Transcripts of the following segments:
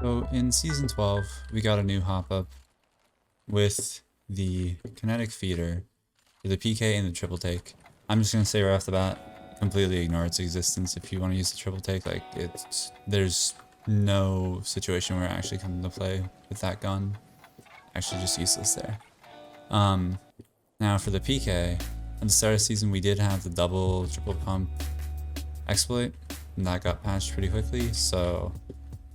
So in Season 12, we got a new hop-up with the Kinetic Feeder for the PK and the triple take. I'm just going to say right off the bat, completely ignore its existence if you want to use the triple take. Like, there's no situation where it actually comes into play with that gun. Actually just useless there. Now for the PK, at the start of the season we did have the double triple pump exploit, and that got patched pretty quickly, so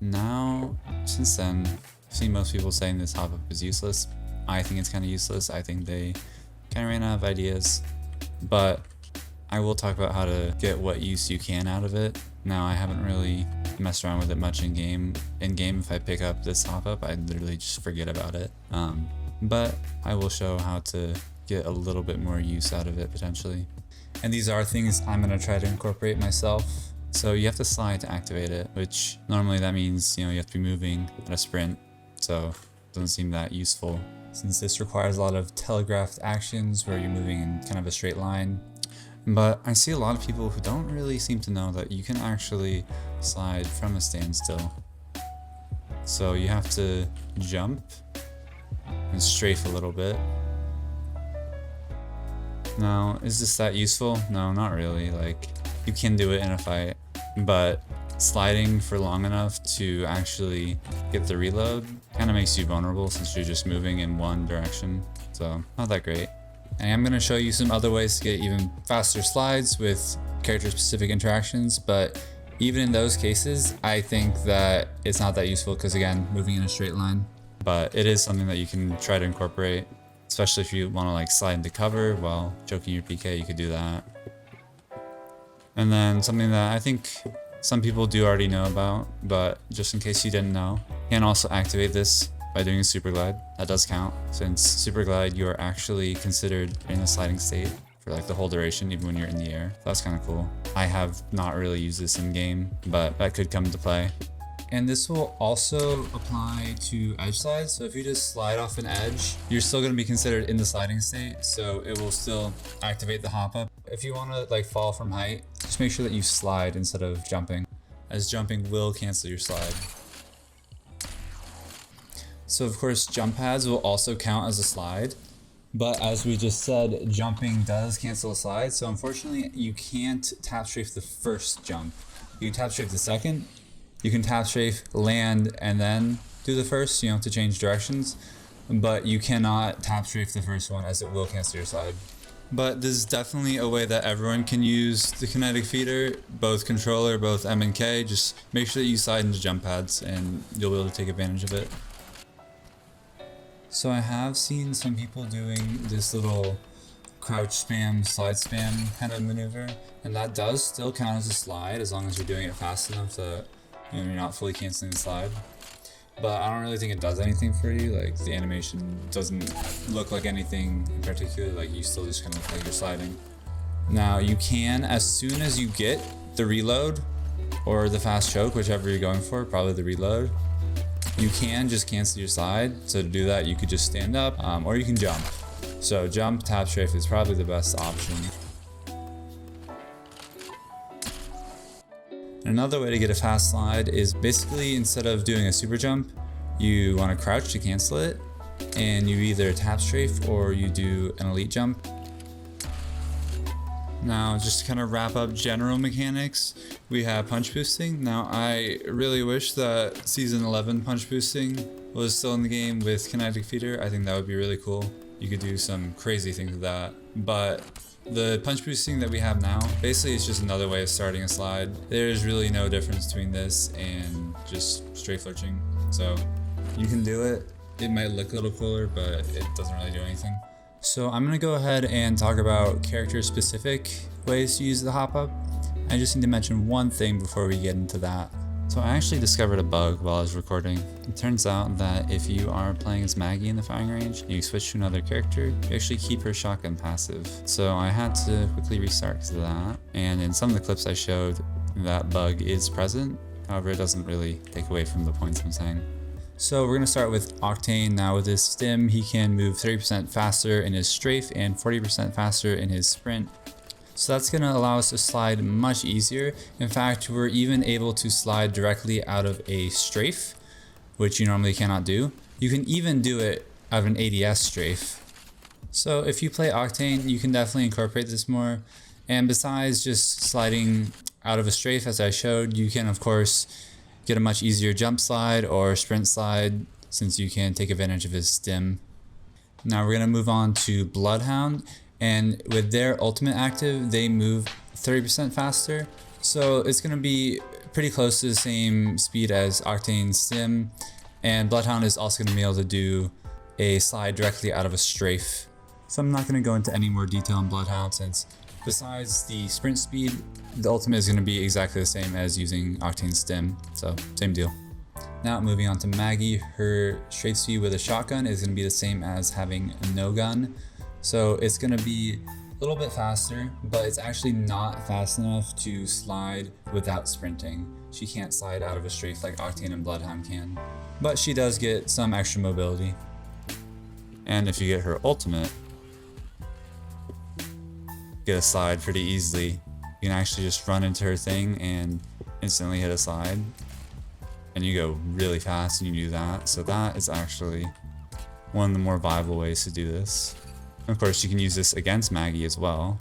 now, since then, I've seen most people saying this hop-up is useless. I think it's kind of useless. I think they kind of ran out of ideas, but I will talk about how to get what use you can out of it. Now, I haven't really messed around with it much in game. In game, if I pick up this hop-up, I literally just forget about it. But I will show how to get a little bit more use out of it potentially. And these are things I'm going to try to incorporate myself. So you have to slide to activate it, which normally that means, you have to be moving at a sprint. So it doesn't seem that useful since this requires a lot of telegraphed actions where you're moving in kind of a straight line. But I see a lot of people who don't really seem to know that you can actually slide from a standstill. So you have to jump and strafe a little bit. Now, is this that useful? No, not really. Like, you can do it in a fight, but sliding for long enough to actually get the reload kind of makes you vulnerable since you're just moving in one direction. So, not that great. And I'm going to show you some other ways to get even faster slides with character-specific interactions, but even in those cases, I think that it's not that useful because, again, moving in a straight line. But it is something that you can try to incorporate, especially if you want to like slide into cover while choking your PK, you could do that. And then something that I think some people do already know about, but just in case you didn't know, you can also activate this by doing a Superglide. That does count, since Superglide you are actually considered in a sliding state for like the whole duration, even when you're in the air. So that's kind of cool. I have not really used this in game, but that could come into play. And this will also apply to edge slides. So if you just slide off an edge, you're still going to be considered in the sliding state. So it will still activate the hop up. If you want to like fall from height, just make sure that you slide instead of jumping, as jumping will cancel your slide. So of course, jump pads will also count as a slide. But as we just said, jumping does cancel a slide. So unfortunately, you can't tap strafe the first jump. You can tap strafe the second. You can tap strafe, land, and then do the first, to change directions, but you cannot tap strafe the first one as it will cancel your slide. But this is definitely a way that everyone can use the Kinetic Feeder, both controller, both M and K. Just make sure that you slide into jump pads and you'll be able to take advantage of it. So I have seen some people doing this little crouch spam, slide spam kind of maneuver, and that does still count as a slide as long as you're doing it fast enough that you're not fully canceling the slide. But I don't really think it does anything for you. Like, the animation doesn't look like anything in particular. Like, you still just kind of look like you're sliding. Now you can, as soon as you get the reload or the fast choke, whichever you're going for, probably the reload, you can just cancel your slide. So to do that, you could just stand up, or you can jump. So jump, tap strafe is probably the best option. Another way to get a fast slide is basically, instead of doing a super jump, you want to crouch to cancel it, and you either tap strafe or you do an elite jump. Now, just to kind of wrap up general mechanics, we have punch boosting. Now, I really wish that Season 11 punch boosting was still in the game with Kinetic Feeder. I think that would be really cool. You could do some crazy things with that, but the punch boosting that we have now, basically it's just another way of starting a slide. There's really no difference between this and just strafe lurching. So you can do it. It might look a little cooler, but it doesn't really do anything. So I'm gonna go ahead and talk about character specific ways to use the hop up. I just need to mention one thing before we get into that. So I actually discovered a bug while I was recording. It turns out that if you are playing as Maggie in the firing range and you switch to another character, you actually keep her shotgun passive. So I had to quickly restart because of that. And in some of the clips I showed, that bug is present. However, it doesn't really take away from the points I'm saying. So we're going to start with Octane. Now with his stim, he can move 30% faster in his strafe and 40% faster in his sprint. So that's going to allow us to slide much easier. In fact, we're even able to slide directly out of a strafe which you normally cannot do. You can even do it out of an ADS strafe. So if you play Octane, you can definitely incorporate this more. And besides just sliding out of a strafe as I showed, you can of course get a much easier jump slide or sprint slide since you can take advantage of his stim. Now we're going to move on to Bloodhound, and with their ultimate active, they move 30% faster. So it's going to be pretty close to the same speed as Octane's stim, and Bloodhound is also going to be able to do a slide directly out of a strafe. So I'm not going to go into any more detail on Bloodhound since besides the sprint speed, the ultimate is going to be exactly the same as using Octane's stim, so same deal. Now moving on to Maggie, her strafe speed with a shotgun is going to be the same as having no gun. So it's going to be a little bit faster, but it's actually not fast enough to slide without sprinting. She can't slide out of a strafe like Octane and Bloodhound can, but she does get some extra mobility. And if you get her ultimate, get a slide pretty easily. You can actually just run into her thing and instantly hit a slide, and you go really fast and you do that. So that is actually one of the more viable ways to do this. Of course, you can use this against Maggie as well.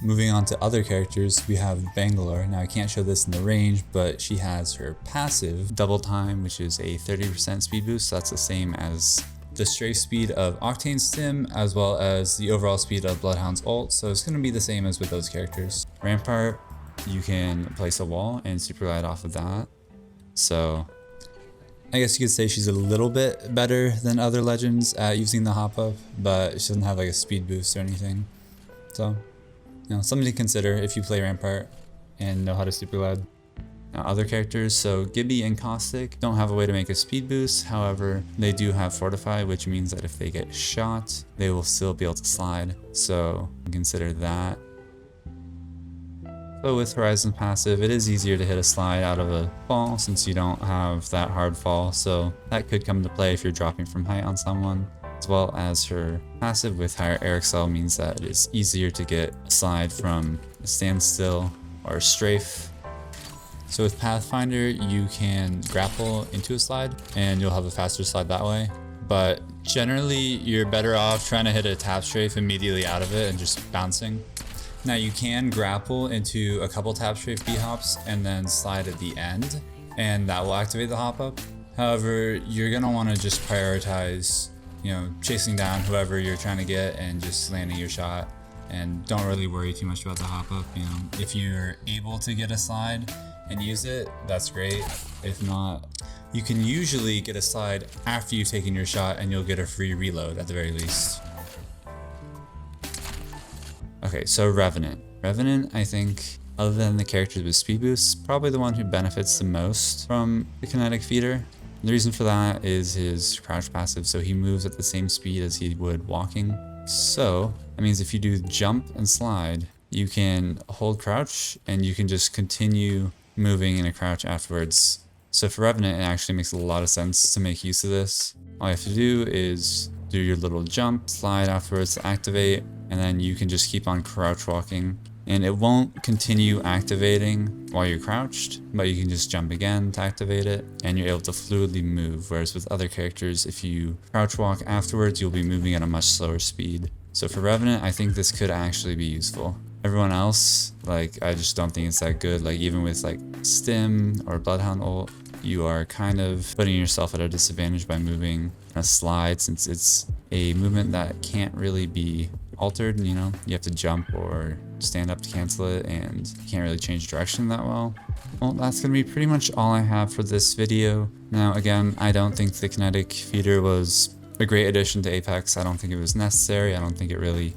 Moving on to other characters, we have Bangalore. Now I can't show this in the range, but she has her passive double time, which is a 30% speed boost. So that's the same as the strafe speed of Octane's stim, as well as the overall speed of Bloodhound's ult. So it's going to be the same as with those characters. Rampart, you can place a wall and Superglide off of that. So I guess you could say she's a little bit better than other legends at using the hop up, but she doesn't have like a speed boost or anything. So, you know, something to consider if you play Rampart and know how to Superglide. Now other characters, so Gibby and Caustic don't have a way to make a speed boost. However, they do have Fortify, which means that if they get shot, they will still be able to slide. So consider that. So with Horizon passive, it is easier to hit a slide out of a fall since you don't have that hard fall. So that could come into play if you're dropping from height on someone. As well as her passive with higher air excel means that it is easier to get a slide from a standstill or a strafe. So with Pathfinder, you can grapple into a slide and you'll have a faster slide that way. But generally, you're better off trying to hit a tap strafe immediately out of it and just bouncing. Now you can grapple into a couple tap strafe B-hops and then slide at the end, and that will activate the hop up. However, you're gonna wanna just prioritize, you know, chasing down whoever you're trying to get and just landing your shot. And don't really worry too much about the hop up. You know, if you're able to get a slide and use it, that's great. If not, you can usually get a slide after you've taken your shot and you'll get a free reload at the very least. Okay, so Revenant. Revenant, I think, other than the characters with speed boosts, probably the one who benefits the most from the Kinetic Feeder. The reason for that is his crouch passive, so he moves at the same speed as he would walking. So that means if you do jump and slide, you can hold crouch and you can just continue moving in a crouch afterwards. So for Revenant, it actually makes a lot of sense to make use of this. All you have to do is do your little jump, slide afterwards to activate, and then you can just keep on crouch walking. And it won't continue activating while you're crouched, but you can just jump again to activate it, and you're able to fluidly move. Whereas with other characters, if you crouch walk afterwards, you'll be moving at a much slower speed. So for Revenant, I think this could actually be useful. Everyone else, like, I just don't think it's that good. Like, even with like Stim or Bloodhound ult, you are kind of putting yourself at a disadvantage by moving a slide, since it's a movement that can't really be altered. You know, you have to jump or stand up to cancel it, and you can't really change direction that well. Well, that's gonna be pretty much all I have for this video. Now again, I don't think the Kinetic Feeder was a great addition to Apex. I don't think it was necessary. I don't think it really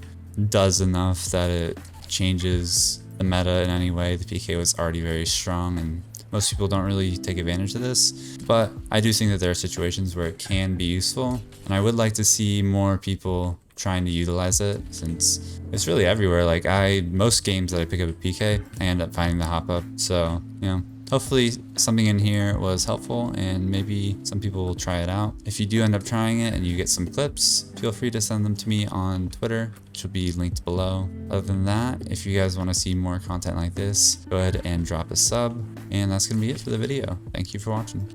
does enough that it changes the meta in any way. The PK was already very strong and most people don't really take advantage of this, but I do think that there are situations where it can be useful, and I would like to see more people trying to utilize it, since it's really everywhere. Like, most games that I pick up a PK, I end up finding the hop up. So, you know, hopefully something in here was helpful and maybe some people will try it out. If you do end up trying it and you get some clips, feel free to send them to me on Twitter, which will be linked below. Other than that, if you guys want to see more content like this, go ahead and drop a sub, and that's going to be it for the video. Thank you for watching.